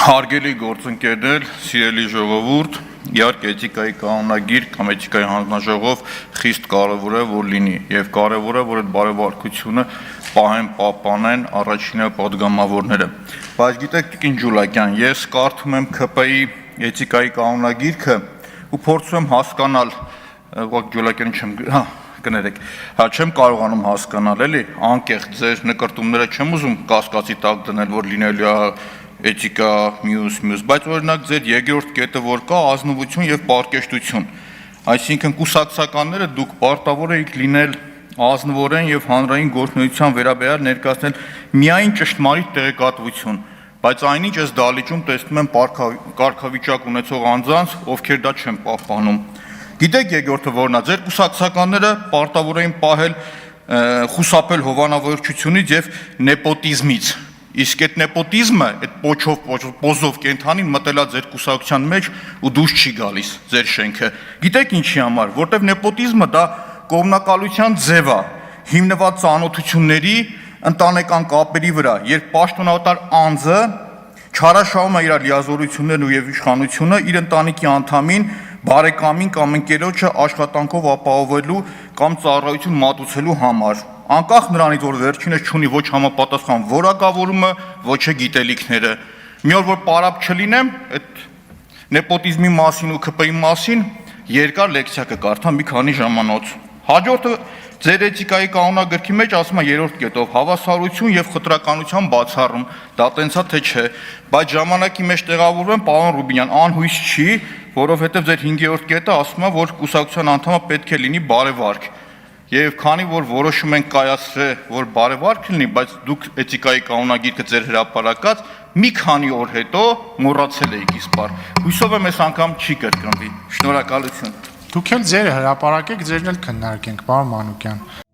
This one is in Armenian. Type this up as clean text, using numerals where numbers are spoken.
Հարգելի գործընկերներ, սիրելի ժողովուրդ, իհարկե էթիկայի կանոնագիր կամ էթիկայի հանձնաժողով խիստ կարևոր է որ լինի եւ կարևոր է որ այդ բարեվարկությունը պահպանեն առաջինը падգամավորները։ Բայց գիտեք Տիկին Ջուլակյան, ես կարդում եմ ՔՊ-ի էթիկայի կանոնագիրքը ու փորձում եմ հասկանալ, Ջուլակյան չեմ կարողանում հասկանալ, էլի, անկեղծ ձեր նկրտումները չեմ ուզում կասկածի տակ դնել, որ լինելու է էթիկա մյուս, բայց օրինակ ձեր երկրորդ կետը որ կա ազնվություն եւ պարկեշտություն, այսինքն կուսակցականները դուք պարտավոր եք լինել ազնվորեն եւ հանրային գործունեության վերաբերյալ ներկայացնել միայն ճշտամարիտ տեղեկատվություն, բայց այնինչ ես դալիճում տեսնում եմ կարգավիճակ ունեցող անձանց, ովքեր դա չեն պահպանում։ Գիտեք երկրորդը որն է, ձեր կուսակցականները պարտավոր էին պահել խուսափել հովանավորչությունից եւ նեպոտիզմից։ Իսկ այդ նեպոտիզմը, այդ պոզով կենթանին մտել է ձեր կուսակցության մեջ ու դուրս չի գալիս ձեր շենքը։ Գիտեք ինչի համար, որտեվ նեպոտիզմը դա կողմնակալության ձև է, հիմնված ծանոթությունների, ընտանեկան կապերի վրա, երբ պաշտոնատար անձը չարաշահում է իր լիազորություններն ու եւ իշխանությունը իր ընտանիքի անդամին, բարեկամին կամ ընկերոջը աշխատանքով ապահովելու կամ ծառայություն մատուցելու համար, անկախ նրանից, որ վերջինս չունի ոչ համապատասխան որակավորումը, ոչ գիտելիքները։ Մի օր որ պարապ չլինեմ, այդ նեպոտիզմի մասին ու ՔՊ-ի մասին երկար լեկցիա կկարդամ մի քանի ժամանոց։ Հաջորդը ձեր էթիկայի կանոնագրքի մեջ ասում է երրորդ կետով հավասարություն եւ խտրականության բացառում, դա տենց է թե չէ, բայց ժամանակի մեջ տեղավորվում պարոն Ռուբինյան, անհույս չի, որովհետեւ ձեր 5-րդ կետը ասում է, որ կուսակցության անդամը պետք է լինի բարեվարկ։ Եվ քանի որ որոշում ենք կայացրել, որ բարեվարկ լինի, բայց դուք էթիկայի կանոնագիրքը ձեր հրապարակած մի քանի օր հետո մոռացել եք իսպար։ Հույսով եմ այս անգամ չի կրկնվի։ Շնորհակալություն։ Դուք էլ ձերը հրապարակեք, ձերն էլ քննարկենք, պարոն Մանուկյան։